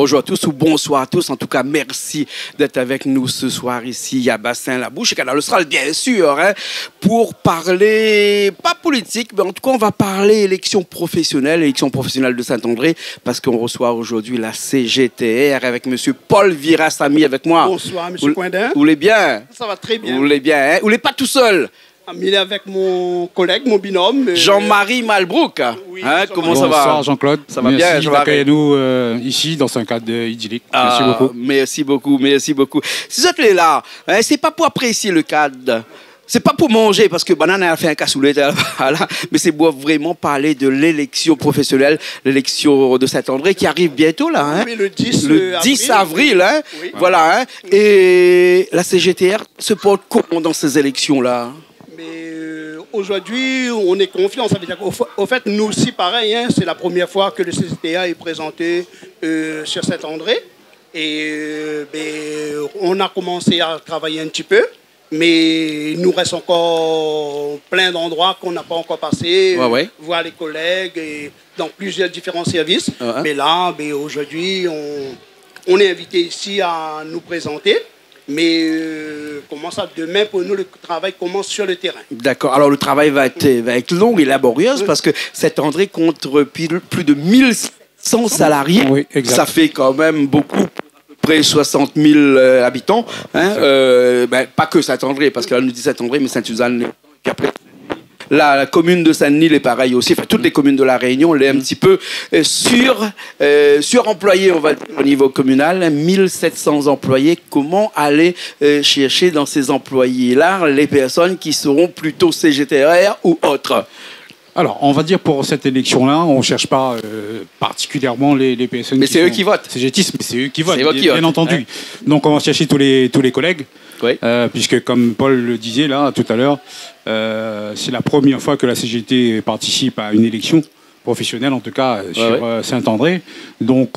Bonjour à tous ou bonsoir à tous. En tout cas, merci d'être avec nous ce soir ici à Bassin-la-Bouche et Canal Austral, bien sûr, hein, pour parler, pas politique, mais en tout cas, on va parler élection professionnelle de Saint-André, parce qu'on reçoit aujourd'hui la CGTR avec monsieur Paul Virasamy avec moi. Bonsoir, monsieur Coindin. Vous voulez bien? Ça va très bien. Vous voulez bien, hein? Vous voulez pas tout seul? Il est avec mon collègue, mon binôme. Jean-Marie Malbrook. Oui, Hein, comment ça va? Bonsoir Jean-Claude. Ça va merci bien, Jean-Marie. d'accueillir nous ici dans un cadre idyllique. Merci beaucoup. Merci beaucoup, merci beaucoup. Si vous êtes là, hein, c'est pas pour apprécier le cadre. C'est pas pour manger, parce que Banane a fait un cassoulet, voilà, mais c'est pour vraiment parler de l'élection professionnelle, l'élection de Saint-André qui arrive bientôt, là. Hein? Oui, le 10 avril, hein? Oui. Voilà. Hein? Et la CGTR se porte comment dans ces élections-là? Mais aujourd'hui, on est confiant. Ça veut dire qu'au fait, nous aussi, pareil, hein, c'est la première fois que le CGTA est présenté sur Saint-André. Et on a commencé à travailler un petit peu. Mais il nous reste encore plein d'endroits qu'on n'a pas encore passé, voir les collègues et dans plusieurs différents services. Mais là, aujourd'hui, on est invité ici à nous présenter. Mais comment ça, demain, pour nous, le travail commence sur le terrain. D'accord. Alors, le travail va être long et laborieux parce que Saint-André compte plus de 1100 salariés. Oui, exact. Ça fait quand même beaucoup. Près de 60 000 habitants. Hein, pas que Saint-André, parce qu'elle nous dit Saint-André, mais Sainte-Suzanne. Puis après, la commune de Saint-Denis est pareil aussi. Enfin, toutes les communes de la Réunion, elle est un petit peu suremployée, on va dire, au niveau communal. 1700 employés. Comment aller chercher dans ces employés-là les personnes qui seront plutôt CGTR ou autres? Alors, on va dire pour cette élection-là, on ne cherche pas particulièrement les personnes. Mais c'est eux qui votent. CGTisme, mais c'est eux qui votent, bien entendu. Ouais. Donc, on va chercher tous les collègues, puisque comme Paul le disait là tout à l'heure, c'est la première fois que la CGT participe à une élection professionnelle, en tout cas sur Saint-André. Donc,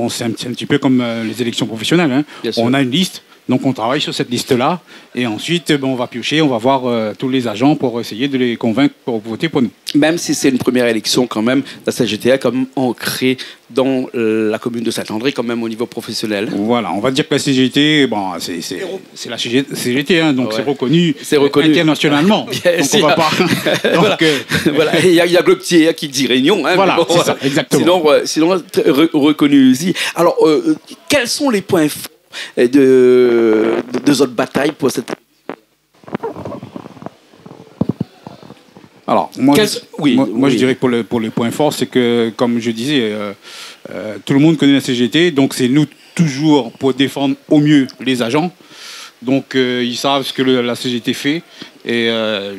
c'est un petit peu comme les élections professionnelles. Hein. On a une liste. Donc on travaille sur cette liste-là et ensuite on va piocher, on va voir tous les agents pour essayer de les convaincre pour voter pour nous. Même si c'est une première élection quand même, la CGT est quand même ancrée dans la commune de Saint-André quand même au niveau professionnel. Voilà, on va dire que la CGT, bon, c'est la CGT, hein, donc c'est reconnu internationalement. Donc on va pas... donc, voilà. Il y a Gloptier qui dit Réunion. Hein, voilà, c'est ça, exactement. Sinon reconnu aussi. Alors, quels sont les points forts de autres batailles pour cette... Alors, moi, je dirais que pour les points forts, c'est que, comme je disais, tout le monde connaît la CGT, donc c'est nous toujours pour défendre au mieux les agents. Donc, ils savent ce que la CGT fait. Et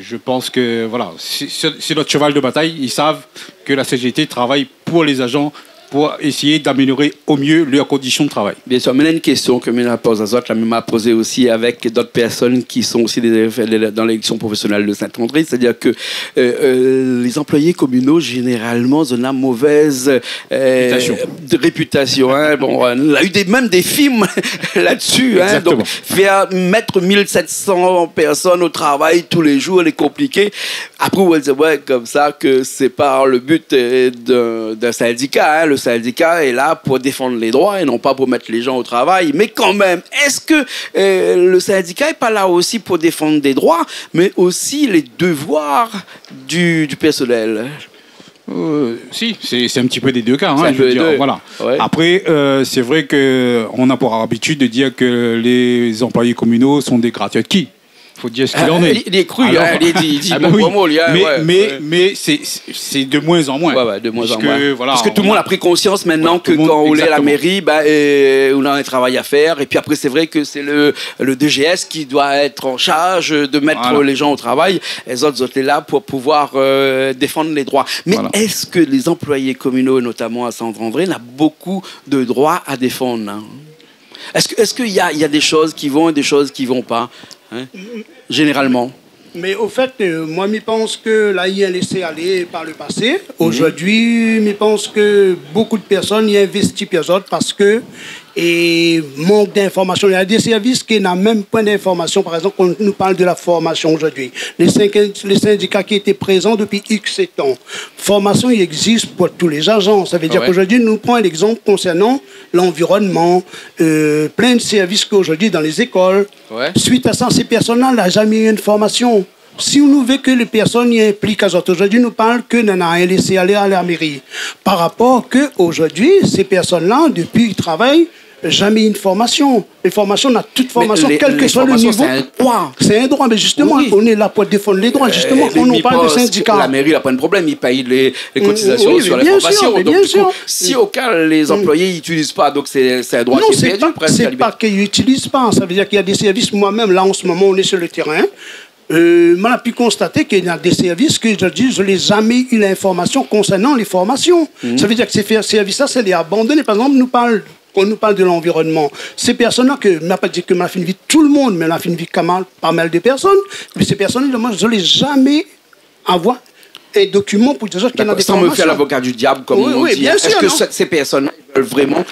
je pense que, voilà, c'est notre cheval de bataille. Ils savent que la CGT travaille pour les agents, pour essayer d'améliorer au mieux leurs conditions de travail. Bien sûr, mais il y a une question que Mina pose à la même a posée aussi avec d'autres personnes qui sont aussi dans l'élection professionnelle de Saint-André, c'est-à-dire que les employés communaux, généralement, ont une mauvaise réputation. Hein. Bon, on a eu même des films là-dessus. Hein. Donc, faire mettre 1700 personnes au travail tous les jours, c'est compliqué. Après, on va dire comme ça que c'est pas le but d'un syndicat. Hein. Le syndicat est là pour défendre les droits et non pas pour mettre les gens au travail. Mais quand même, est-ce que le syndicat n'est pas là aussi pour défendre des droits, mais aussi les devoirs du personnel? Si, c'est un petit peu des deux cas. Hein, je veux dire, voilà. Ouais. Après, c'est vrai qu'on a pour habitude de dire que les employés communaux sont des gratuits qui. Il faut dire ce qu'il en est. Il est cru, mais c'est de moins en moins. De moins en moins. Voilà, parce que tout le monde a pris conscience maintenant que quand on est à la mairie, on a un travail à faire. Et puis après, c'est vrai que c'est le DGS qui doit être en charge de mettre les gens au travail. Les autres sont là pour pouvoir défendre les droits. Mais est-ce que les employés communaux, notamment à Saint-André, ont beaucoup de droits à défendre, hein? Est-ce qu'il y a des choses qui vont et des choses qui ne vont pas, hein, généralement? Mais au fait, moi, je pense que là, il y a laissé aller par le passé. Aujourd'hui, je pense que beaucoup de personnes y investissent parce qu'il et manque d'informations. Il y a des services qui n'ont même pas d'informations. Par exemple, on nous parle de la formation aujourd'hui. Les syndicats qui étaient présents depuis X ans. Formation, il existe pour tous les agents. Ça veut dire qu'aujourd'hui, nous prenons l'exemple concernant l'environnement, plein de services qu'aujourd'hui dans les écoles. Suite à ça, ces personnes-là n'ont jamais eu une formation. Si on veut que les personnes y impliquent, aujourd'hui, nous parlons que nous n'avons rien laissé aller à la mairie. Par rapport qu'aujourd'hui, ces personnes-là, depuis qu'ils travaillent, jamais une formation. Les formations, on a toute formation, quel que soit le niveau. C'est un droit. C'est un droit, mais justement, on est là pour défendre les droits. Justement, on nous parle de syndicats. La mairie n'a pas de problème, ils payent les cotisations sur les formations. Donc, du coup, si au cas les employés n'utilisent pas, donc c'est un droit qui est perdu. C'est pas qu'ils n'utilisent pas. Ça veut dire qu'il y a des services, moi-même, là, en ce moment, on est sur le terrain. On a pu constater qu'il y a des services que je n'ai jamais eu l'information concernant les formations. Ça veut dire que ces services-là, c'est les abandonnés. Par exemple, on nous parle de l'environnement. Ces personnes-là, je ne pas dire que m'a fait une vie tout le monde, mais m'a fait une vie pas mal de personnes. Mais ces personnes-là, moi, je ne l'ai jamais avoir un document pour dire qu'il y a des formations. Sans me faire l'avocat du diable, comme on dit. Est-ce que ces personnes veulent vraiment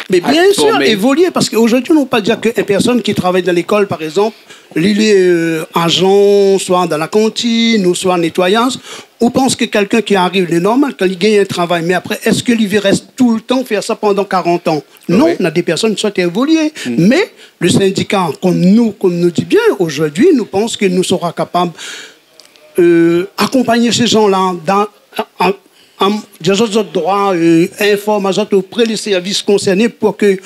sûr, évoluer, parce qu'aujourd'hui, on ne peut pas dire qu'une personne qui travaille dans l'école, par exemple, il est agent, soit dans la cantine, ou soit en nettoyage, on pense que quelqu'un qui arrive, il est normal, quand il gagne un travail, mais après, est-ce que lui reste tout le temps faire ça pendant 40 ans? Non, on a des personnes qui souhaitent évoluer. Mais le syndicat, comme nous dit bien, aujourd'hui, nous pensons que nous serons capables accompagner ces gens-là dans des autres droits, informations auprès des services concernés pour que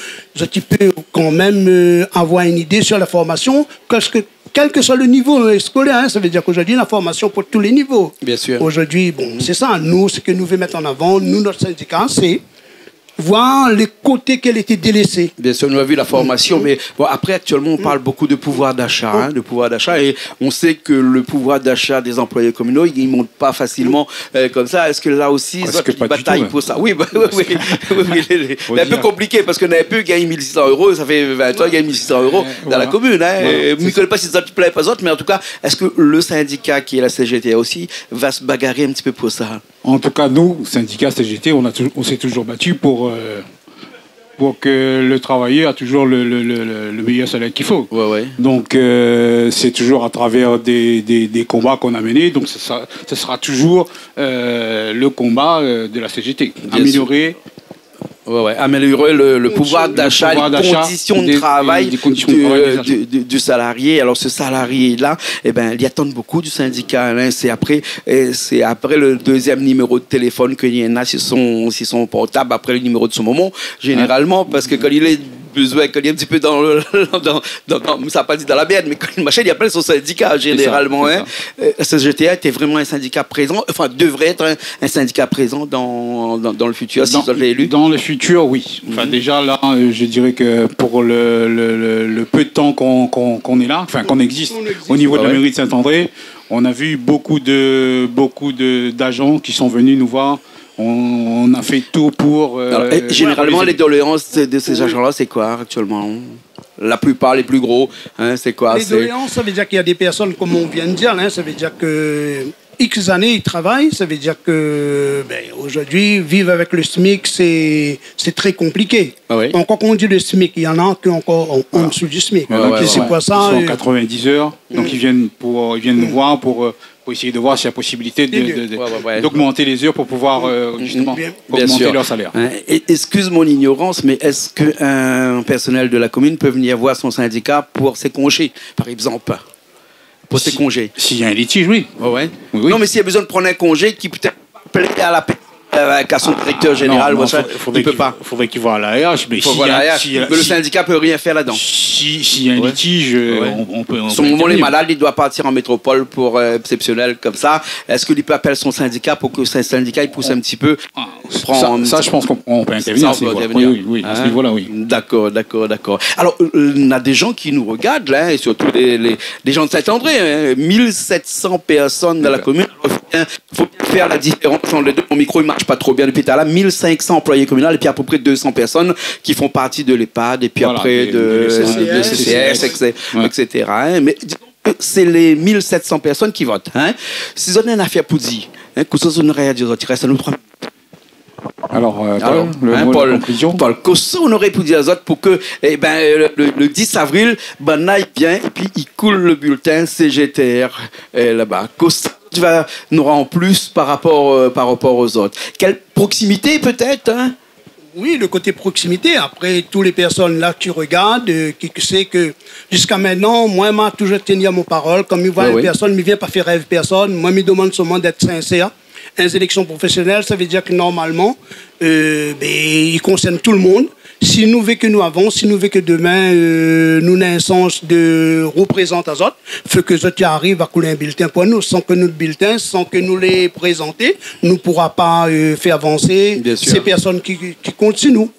tu peux quand même avoir une idée sur la formation, parce que quel que soit le niveau scolaire, ça veut dire qu'aujourd'hui, la formation pour tous les niveaux. Bien sûr. Aujourd'hui, c'est ça, nous, ce que nous voulons mettre en avant, nous, notre syndicat, c'est voir les côtés qu'elle était délaissée. Bien sûr, nous avons vu la formation, mais bon, après, actuellement, on parle beaucoup de pouvoir d'achat, de pouvoir d'achat, et on sait que le pouvoir d'achat des employés communaux, il ne monte pas facilement comme ça. Est-ce que là aussi, c'est une bataille pour ça? Oui, c'est un peu compliqué, parce qu'on avait pu gagner 1 600 €, ça fait 20 ans, gagner 1 600 € dans la commune. Je ne connais pas si ça te plaît pas autres, mais en tout cas, est-ce que le syndicat qui est la CGT aussi va se bagarrer un petit peu pour ça? En tout cas, nous, syndicat CGT, on s'est toujours battu pour que le travailleur a toujours le meilleur salaire qu'il faut. Donc, c'est toujours à travers des combats qu'on a menés. Donc, ce sera toujours le combat de la CGT. Améliorer. Améliorer le pouvoir d'achat, les conditions de travail du salarié. Alors ce salarié-là, il attend beaucoup du syndicat. C'est après le deuxième numéro de téléphone qu'il y en a sur son portable, après le numéro de son moment, généralement, parce que quand il est besoin, quand il est un petit peu dans ça n'a pas dit dans la merde, mais quand il machin, il appelle son syndicat, généralement. CGTA était vraiment un syndicat présent, enfin, devrait être un syndicat présent dans le futur, si vous l'avez élu. Dans le futur, oui. Enfin, déjà, là, je dirais que pour le peu de temps qu'on est là, enfin, qu'on existe au niveau de la mairie de Saint-André, on a vu beaucoup d'agents qui sont venus nous voir. On a fait tout pour... généralement, les doléances de ces agents-là, c'est quoi actuellement? La plupart, les plus gros, c'est quoi? Les doléances, ça veut dire qu'il y a des personnes, comme on vient de dire, ça veut dire que X années, ils travaillent, ça veut dire que aujourd'hui, vivre avec le SMIC, c'est très compliqué. Encore qu'on dit le SMIC, il y en a qui sont encore en dessous du SMIC. C'est pour ça. Ils sont 90 heures, donc ils viennent nous voir pour essayer de voir s'il y a possibilité d'augmenter les heures pour pouvoir justement augmenter leur salaire. Excuse mon ignorance, mais est-ce qu'un personnel de la commune peut venir voir son syndicat pour ses congés, par exemple? Pour ses congés? S'il y a un litige, oui. Non, mais s'il y a besoin de prendre un congé qui peut-être plaît à la qu'à son directeur général, il ne peut pas. Il faudrait qu'il voie à la RH. Mais le syndicat ne peut rien faire là-dedans. S'il y a un litige, on peut... Son moment est malade, il doit partir en métropole pour exceptionnel comme ça. Est-ce qu'il peut appeler son syndicat pour que son syndicat il pousse un petit peu? Ça, je pense qu'on peut intervenir à ce niveau-là. À ce niveau-là, oui. D'accord. Alors, on a des gens qui nous regardent, là, et surtout des gens de Saint-André, 1700 personnes dans la commune. Il faut faire la différence entre les deux. Mon micro, il ne marche pas trop bien depuis tout à l'heure. 1500 employés communaux et puis à peu près 200 personnes qui font partie de l'EHPAD et puis après de CCS, etc. Mais c'est les 1700 personnes qui votent. Si on a une affaire pour dire, que ce soit une réalité, il reste à nous 3 Alors, Paul, conclusion. Paul, qu'est-ce qu'on aurait pu dire aux autres pour que le 10 avril, là, il vient et puis il coule le bulletin CGTR là-bas. Qu'est-ce tu vas nous rendre en plus par rapport aux autres? Quelle proximité peut-être, hein? Oui, le côté proximité. Après, toutes les personnes là qui regardent, qui sait que jusqu'à maintenant, moi, je toujours tenu à mon parole. Comme il voit une personne, il ne vient pas faire rêve personne. Moi, je me demande seulement d'être sincère. Une sélection professionnelle, ça veut dire que normalement, il concerne tout le monde. Si nous voulons que nous avons, si nous voulons que demain, nous avons un sens de représenter les autres, il faut que les autres arrivent à couler un bulletin pour nous. Sans que notre bulletin, sans que nous les présenter, nous ne pourrons pas faire avancer ces personnes qui comptent sur nous.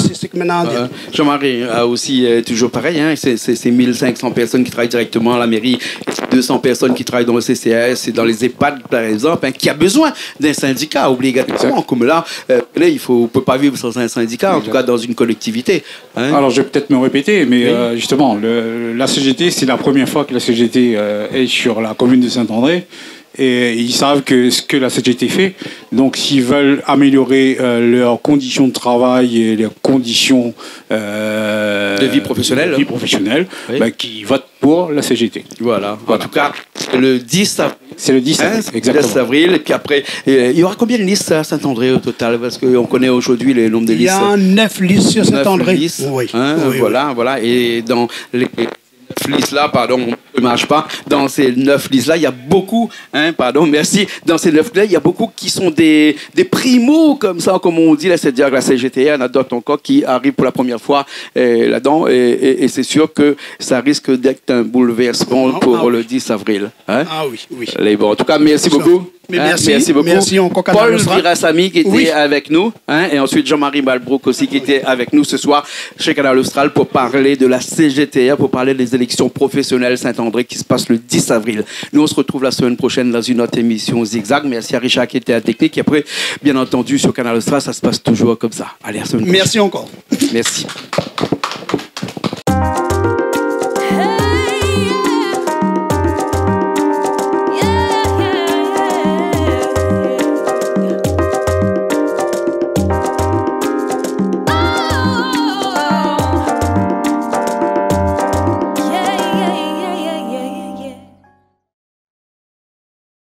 C'est ce que maintenant on dit. Jean-Marie a aussi toujours pareil. Hein, c'est 1500 personnes qui travaillent directement à la mairie, 200 personnes qui travaillent dans le CCAS et dans les EHPAD, par exemple, hein, qui a besoin d'un syndicat obligatoirement. Comme là, on ne peut pas vivre sans un syndicat, en tout cas dans une collectivité. Hein. Alors, je vais peut-être me répéter, mais justement, la CGT, c'est la première fois que la CGT est sur la commune de Saint-André. Et ils savent ce que la CGT fait. Donc, s'ils veulent améliorer leurs conditions de travail et leurs conditions de vie professionnelle, qu'ils votent pour la CGT. Voilà. En tout cas, le 10 avril. C'est le 10 avril, exactement. 10 avril. Et puis après, il y aura combien de listes à Saint-André au total? Parce qu'on connaît aujourd'hui le nombre de listes. Il y a 9 listes sur Saint-André. 9 listes. Oui. Voilà. Et dans les 9 listes-là, pardon, on ne marche pas. Dans ces 9 listes-là, il y a beaucoup, dans ces 9 listes-là, il y a beaucoup qui sont des primos, comme ça, comme on dit, là, c'est-à-dire que la CGT, il y en a d'autres encore qui arrivent pour la première fois là-dedans, et c'est sûr que ça risque d'être un bouleversement pour le 10 avril. Hein? Ah oui. En tout cas, merci beaucoup. Merci beaucoup. Merci encore, Paul Virassami qui était avec nous, et ensuite Jean-Marie Malbrook aussi qui était avec nous ce soir chez Canal Austral pour parler de la CGT, pour parler des élections professionnelles Saint-André qui se passent le 10 avril. Nous, on se retrouve la semaine prochaine dans une autre émission Zigzag. Merci à Richard qui était à technique. Et après, bien entendu, sur Canal Austral, ça se passe toujours comme ça. Allez, à la semaine prochaine. Merci encore. Merci.